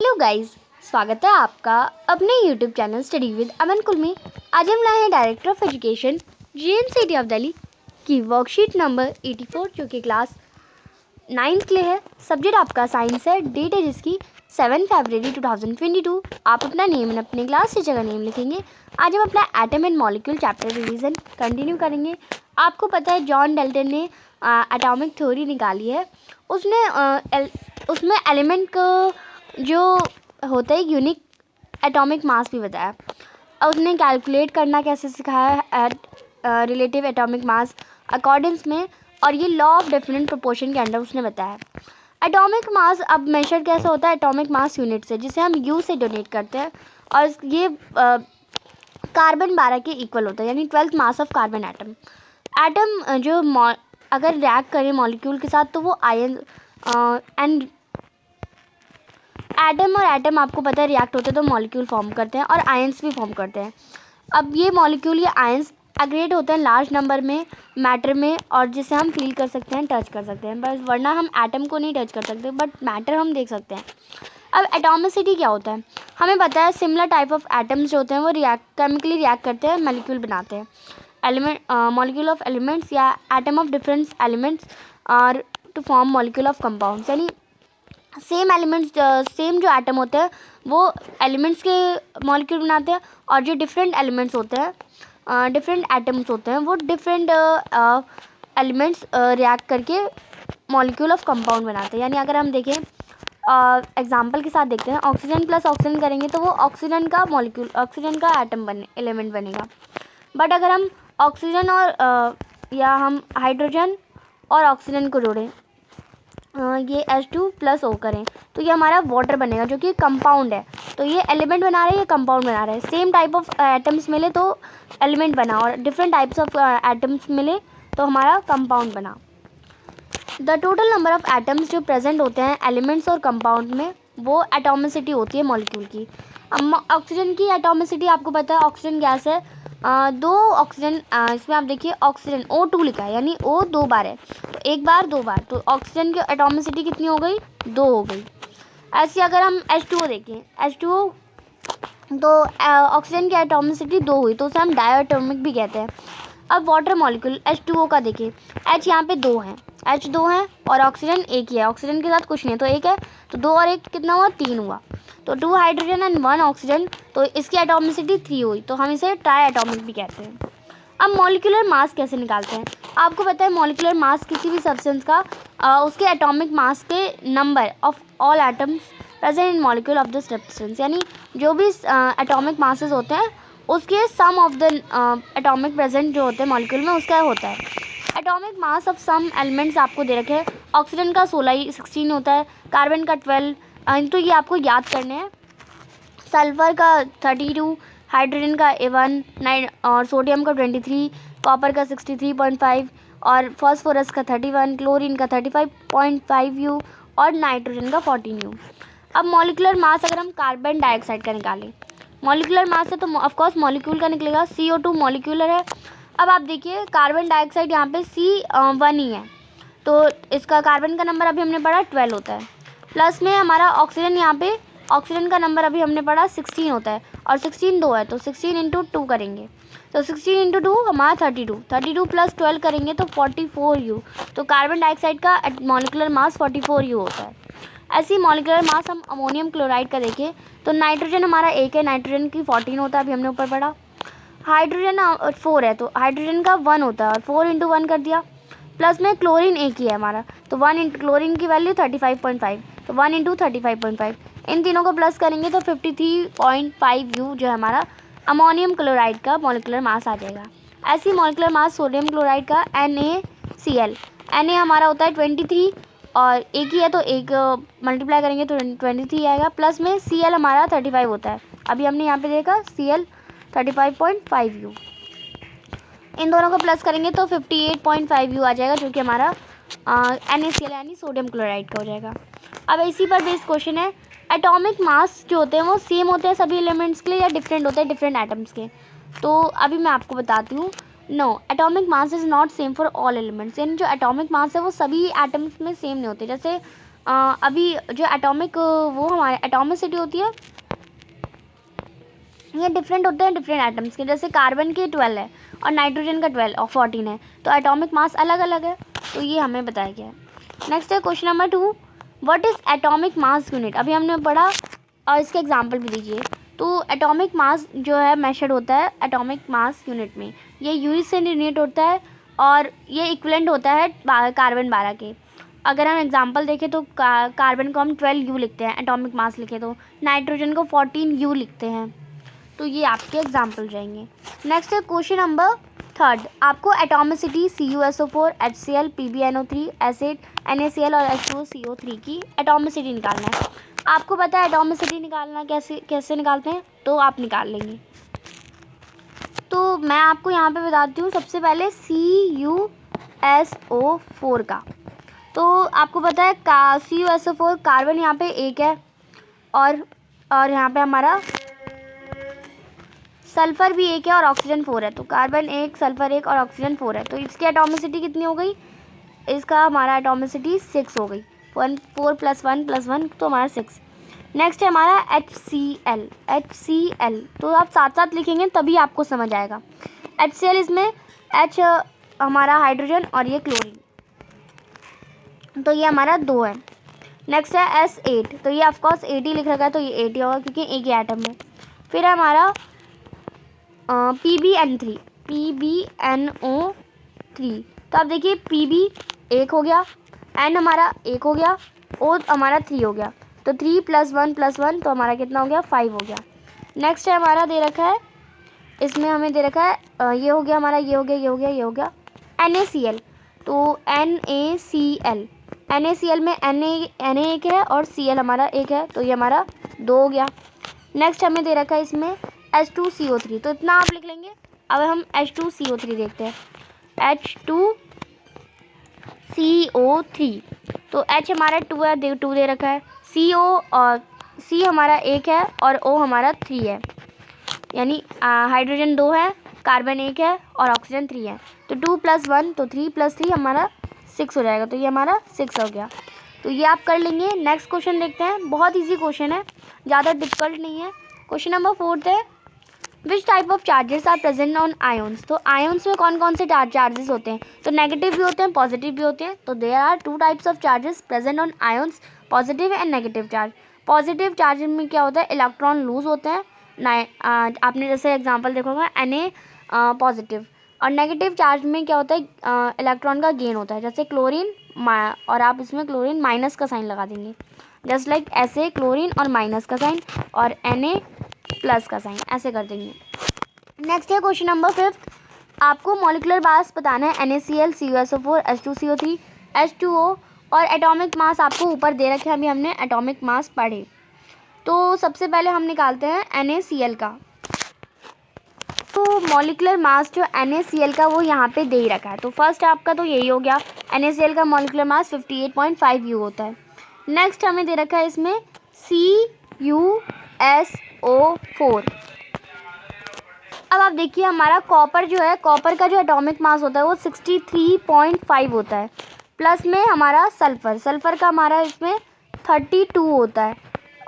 Hello guys, स्वागत है आपका अपने यूट्यूब चैनल स्टडी विद अमन कुल में। आज हम लाए हैं director of education JNCT of Delhi की वर्कशीट नंबर 84 जो कि क्लास 9th के लिए है। सब्जेक्ट आपका साइंस है। डेट है जिसकी 7 फरवरी 2022। आप अपना नेम एंड अपने क्लास टीचर का नेम लिखेंगे। आज हम अपना atom and molecule chapter revision continue करेंगे। आपको पता है जॉन डाल्टन ने एटॉमिक थ्योरी निकाली है। उसमें एलिमेंट को जो होता है यूनिक एटॉमिक मास भी बताया और उसने कैलकुलेट करना कैसे सिखाया at relative atomic mass accordings में, और ये लॉ ऑफ डेफिनेट प्रोपोर्शन के अंडर उसने बताया। एटॉमिक मास अब मेजर कैसे होता है? एटॉमिक मास यूनिट से, जिसे हम यू से डोनेट करते हैं, और ये कार्बन 12 के इक्वल होता है, यानी 12th mass of carbon atom जो अगर रिएक्ट करे मॉलिक्यूल के साथ तो वो आयन एंड एटम और एटम आपको पता है रिएक्ट होते हैं तो मॉलिक्यूल फॉर्म करते हैं और आयंस भी फॉर्म करते हैं। अब ये मॉलिक्यूल ये आयंस एग्रीगेट होते हैं लार्ज नंबर में मैटर में, और जिसे हम फील कर सकते हैं, टच कर सकते हैं, बस वरना हम एटम को नहीं टच कर सकते, बट मैटर हम देख सकते हैं। अब एटॉमिसिटी क्या होता है? हमें पता है सिमिलर टाइप ऑफ एटम्स जो होते हैं वो केमिकली रिएक्ट करते हैं, मॉलिक्यूल बनाते हैं। मॉलिक्यूल ऑफ एलिमेंट्स या एटम ऑफ डिफरेंट एलिमेंट्स और to form molecule of compounds, यानी सेम एलिमेंट्स सेम जो एटम होते हैं वो एलिमेंट्स के मॉलिक्यूल बनाते हैं, और जो डिफरेंट एलिमेंट्स होते हैं डिफरेंट एटम्स होते हैं वो डिफरेंट एलिमेंट्स रिएक्ट करके मॉलिक्यूल ऑफ कंपाउंड बनाते हैं। यानी अगर हम देखें एग्जांपल के साथ देखते हैं, ऑक्सीजन प्लस ऑक्सीजन करेंगे तो वो ऑक्सीजन का मॉलिक्यूल ऑक्सीजन का एलिमेंट बनेगा। बट अगर हम ऑक्सीजन और या हम हाइड्रोजन और ऑक्सीजन को जोड़ें, ये H2 प्लस O करें तो ये हमारा वाटर बनेगा, जो कि कंपाउंड है। तो ये एलिमेंट बना रहा है, ये कंपाउंड बना रहा है। सेम टाइप ऑफ एटम्स मिले तो एलिमेंट बना, और डिफरेंट टाइप्स ऑफ एटम्स मिले तो हमारा कंपाउंड बना। The total number of atoms जो प्रेजेंट होते हैं एलिमेंट्स और कंपाउंड में, वो एटॉमिसिटी होती है मॉलिक्यूल की। ऑक्सीजन की एटॉमिसिटी आपको पता है, ऑक्सीजन गैस है, दो ऑक्सीजन, इसमें आप देखिए ऑक्सीजन O2 लिखा है, यानी O 2 बार है, तो एक बार 2 बार, तो ऑक्सीजन की एटॉमिसिटी कितनी हो गई? 2 हो गई। ऐसे अगर हम H2O देखें, H2O तो ऑक्सीजन की एटॉमिसिटी 2 हुई, तो उसे हम डायटोमिक भी कहते हैं। अब वाटर मॉलिक्यूल H2O का देखिए, H यहाँ पे 2 है, H 2 है और ऑक्सीजन एक ही है, ऑक्सीजन के साथ कुछ नहीं है, तो एक है, तो 2 और 1 कितना हुआ? 3 हुआ, तो 2 हाइड्रोजन एंड 1 ऑक्सीजन, तो इसकी एटॉमिसिटी 3 हुई, तो हम इसे ट्राई एटॉमिक भी कहते हैं। अब मॉलिक्यूलर मास कैसे निकालते हैं? आपको पता है मॉलिक्यूलर मास किसी भी सब्सटेंस का उसके एटॉमिक मास के number of all atoms present in molecule of the substance, यानी जो भी एटॉमिक मासेस होते हैं उसके sum of the atomic present जो होते हैं मॉलिक्यूल में उसका होता है। Atomic mass of some elements आपको दे रखे हैं, ऑक्सीजन का 16 होता है, कार्बन का 12, तो ये आपको याद करने हैं। सल्फर का 32, हाइड्रोजन का 1, 9 और सोडियम का 23, कॉपर का 63.5 और फॉस्फोरस का 31, क्लोरीन का 35.5 यू और नाइट्रोजन का 14 यू। अब मॉलिक्यूलर मास अगर हम कार्बन डाइऑक्साइड का निकालें, मॉलिक्यूलर मास है तो ऑफकोर्स मॉलिक्यूल का निकलेगा, CO2 मॉलिक्यूलर है। अब आप देखिए कार्बन डाइऑक्साइड यहाँ पे C1 ही है, तो इसका कार्बन का नंबर अभी हमने पढ़ा 12 होता है, प्लस में हमारा ऑक्सीजन यहाँ पे ऑक्सीजन का नंबर अभी हमने पढ़ा 16 होता है, और 16 2 है, तो 16 इंटू 2 करेंगे, तो 16 इंटू 2 हमारा 32 प्लस 12 करेंगे तो 44 यू, तो कार्बन डाइऑक्साइड का मॉलिक्यूलर मास 44 यू होता है। ऐसी मॉलिक्यूलर मास हम अमोनियम क्लोराइड का देखें तो नाइट्रोजन हमारा एक है, नाइट्रोजन की 14 होता है, अभी हमने ऊपर पढ़ा। हाइड्रोजन 4 है तो हाइड्रोजन का 1 होता है, और 4 इंटू 1 कर दिया, प्लस में क्लोरीन एक ही है हमारा, तो 1 इंटू क्लोरीन की वैल्यू 35.5, तो 1 इंटू 35.5, इन तीनों को प्लस करेंगे तो 53.5 यू जो है हमारा अमोनियम क्लोराइड का मॉलिक्यूलर मास आ जाएगा। ऐसी मॉलिक्यूलर मास सोडियम क्लोराइड का NaCl, Na हमारा होता है 23 और एक ही है, तो एक मल्टीप्लाई करेंगे तो 23 आएगा, प्लस में Cl हमारा 35 होता है, अभी हमने यहाँ पे देखा Cl 35.5 यू, इन दोनों को प्लस करेंगे तो 58.5 यू आ जाएगा, जो कि हमारा NaCl यानी सोडियम क्लोराइड का हो जाएगा। अब इसी पर बेस्ड क्वेश्चन है, एटॉमिक मास जो होते हैं वो सेम होते हैं सभी एलिमेंट्स के लिए या डिफरेंट होते हैं डिफरेंट एटम्स के? तो अभी मैं आपको बताती हूँ, no, atomic mass is not same for all elements, यानी जो एटॉमिक मास है वो सभी एटम्स में सेम नहीं होते। जैसे अभी जो एटॉमिक वो हमारे एटॉमिसिटी होती है ये डिफरेंट होते हैं डिफरेंट एटम्स के। जैसे कार्बन के 12 है और नाइट्रोजन का 12 और 14 है, तो एटॉमिक मास अलग अलग है, तो ये हमें बताया गया है। नेक्स्ट है question number 2, what is atomic mass unit. अभी हमने पढ़ा और इसके एग्जांपल भी दीजिए। तो एटॉमिक मास जो है मेजर्ड होता है एटॉमिक मास यूनिट में, ये यूनिट से यूनिट होता है और ये इक्विवेलेंट होता है कार्बन 12 के। अगर हम एग्जांपल देखें तो कार्बन को हम 12 यू लिखते हैं, एटॉमिक मास लिखे तो नाइट्रोजन को 14 यू लिखते हैं। तो ये आपके एग्जाम्पल रहेंगे। नेक्स्ट है क्वेश्चन नंबर 3, आपको atomicity CuSO4 HCl PbNO3 acid NaCl और H2CO3 की एटॉमिसिटी निकालना है। आपको पता है एटॉमिसिटी निकालना कैसे निकालते हैं, तो आप निकाल लेंगे। तो मैं आपको यहाँ पे बताती हूँ सबसे पहले CuSO4 का। तो आपको पता है CuSO4 कार्बन यहाँ पे एक है और यहाँ पे हमारा सल्फ़र भी एक है और ऑक्सीजन 4 है। तो कार्बन 1 सल्फ़र 1 और ऑक्सीजन 4 है, तो इसकी एटॉमिसिटी कितनी हो गई, इसका हमारा एटॉमिसिटी 6 हो गई। 4 + 1 + 1 तो हमारा 6। नेक्स्ट है हमारा HCl। तो आप साथ साथ लिखेंगे तभी आपको समझ आएगा। HCl इसमें H हमारा हाइड्रोजन और ये क्लोरीन, तो ये हमारा 2 है। नेक्स्ट है S8, तो ये ऑफकोर्स 80 लिख रखा है, तो ये 80 होगा क्योंकि एक ही एटम है। फिर हमारा PbN3 तो आप देखिए Pb 1 हो गया, N हमारा 1 हो गया, O हमारा 3 हो गया, तो 3 + 1 + 1 तो हमारा कितना हो गया 5 हो गया। नेक्स्ट है हमारा दे रखा है, इसमें हमें दे रखा है ये हो गया हमारा, ये हो गया, ये हो गया, ये हो गया NaCl। तो NaCl में Na 1 है और Cl हमारा 1 है, तो ये हमारा 2 हो गया। नेक्स्ट हमें दे रखा है इसमें H2CO3, तो इतना आप लिख लेंगे। अब हम H2CO3 देखते हैं। H2CO3, तो H हमारा 2 है, 2 दे रखा है, और C हमारा 1 है और O हमारा 3 है, यानी हाइड्रोजन 2 है, कार्बन 1 है और ऑक्सीजन 3 है। तो 2 + 1 तो 3 + 3 हमारा 6 हो जाएगा, तो ये हमारा 6 हो गया। तो ये आप कर लेंगे। नेक्स्ट क्वेश्चन देखते हैं, बहुत ईजी क्वेश्चन है, ज़्यादा डिफिकल्ट नहीं है। क्वेश्चन नंबर 4 है, which type of charges are present on ions. तो आयन्स में कौन कौन से चार्जेस होते हैं, तो नेगेटिव भी होते हैं पॉजिटिव भी होते हैं। तो there are 2 types of charges present on ions, positive and negative charge. Positive charge में क्या होता है, इलेक्ट्रॉन लूज होते हैं, आपने जैसे एग्जांपल देखा होगा Na पॉजिटिव। और नेगेटिव चार्ज में क्या होता है, इलेक्ट्रॉन का गेन होता है, जैसे क्लोरीन और आप इसमें क्लोरीन माइनस का साइन लगा देंगे, जस्ट लाइक ऐसे क्लोरीन और माइनस का साइन और Na प्लस का साइन ऐसे कर देंगे। नेक्स्ट है क्वेश्चन नंबर 5, आपको मॉलिक्यूलर मास बताना है NaCl CuSO4 H2CO3 H2O और एटॉमिक मास आपको ऊपर दे रखे हैं, अभी हमने एटॉमिक मास पढ़े। तो सबसे पहले हम निकालते हैं NaCl का। तो मॉलिक्यूलर मास जो NaCl का वो यहाँ पे दे ही रखा है, तो फर्स्ट आपका तो यही हो गया, NaCl का मॉलिक्यूलर मास 58.5 U होता है। नेक्स्ट हमें दे रखा है इसमें CuSO4। अब आप देखिए हमारा कॉपर जो है, कॉपर का जो एटॉमिक मास होता है वो 63.5 होता है, प्लस में हमारा सल्फ़र का हमारा इसमें 32 होता है,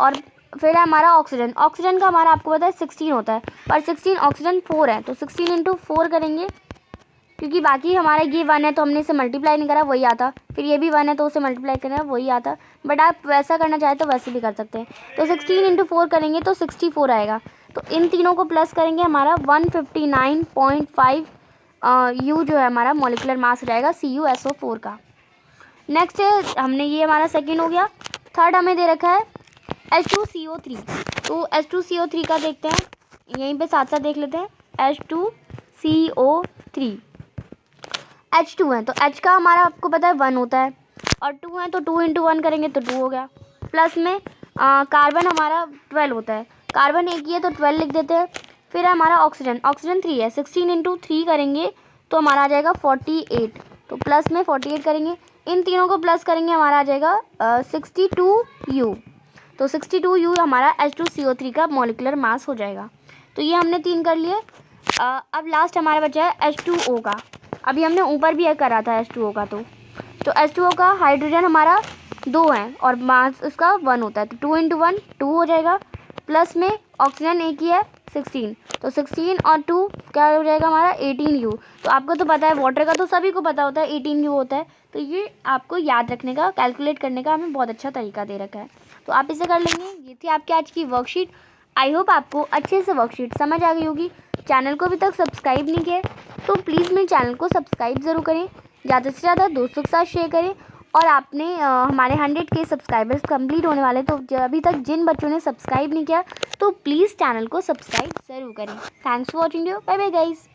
और फिर है हमारा ऑक्सीजन का हमारा आपको पता है 16 होता है, पर 16 ऑक्सीजन 4 है, तो 16 × 4 करेंगे, क्योंकि बाकी हमारा ये 1 है तो हमने इसे मल्टीप्लाई नहीं करा, वही आता। फिर ये भी 1 है तो उसे मल्टीप्लाई करना है, वही आता। बट आप वैसा करना चाहें तो वैसे भी कर सकते हैं। तो 16 × 4 करेंगे तो 64 आएगा, तो इन तीनों को प्लस करेंगे, हमारा 159.5 U जो है हमारा मॉलिक्यूलर मास रहेगा CuSO4 का। नेक्स्ट है हमने ये हमारा सेकेंड हो गया। थर्ड हमें दे रखा है H2CO3, तो H2CO3 का देखते हैं, यहीं पे साथ साथ देख लेते हैं। H2CO3 H2 है तो H का हमारा आपको पता है 1 होता है, और 2 है तो 2 × 1 करेंगे तो 2 हो गया। प्लस में कार्बन हमारा 12 होता है, कार्बन एक ही है तो 12 लिख देते हैं। फिर हमारा ऑक्सीजन 3 है, 16 × 3 करेंगे तो हमारा आ जाएगा 48, तो प्लस में 48 करेंगे, इन तीनों को प्लस करेंगे, हमारा आ जाएगा 62 U। तो 62 U हमारा H2CO3 का मॉलिक्यूलर मास हो जाएगा। तो ये हमने 3 कर लिए। अब लास्ट हमारा बचा है H2O का। अभी हमने ऊपर भी करा था H2O का, तो H2O का हाइड्रोजन हमारा 2 हैं और मास इसका 1 होता है, तो 2 × 1 2 हो जाएगा, प्लस में ऑक्सीजन एक ही है 16, तो 16 और 2 क्या हो जाएगा हमारा 18U। तो आपको तो पता है वाटर का तो सभी को पता होता है 18U होता है, तो ये आपको याद रखने का, कैलकुलेट करने का हमें बहुत अच्छा तरीका दे रखा है, तो आप इसे कर लेंगे। ये थी आपकी आज की वर्कशीट। आई होप आपको अच्छे से वर्कशीट समझ आ गई होगी। चैनल को अभी तक सब्सक्राइब नहीं किया तो प्लीज़ मेरे चैनल को सब्सक्राइब ज़रूर करें, ज़्यादा से ज़्यादा दोस्तों के साथ शेयर करें। और आपने हमारे 100K सब्सक्राइबर्स कंप्लीट होने वाले, तो अभी तक जिन बच्चों ने सब्सक्राइब नहीं किया तो प्लीज़ चैनल को सब्सक्राइब ज़रूर करें। Thanks for watching you, bye bye guys.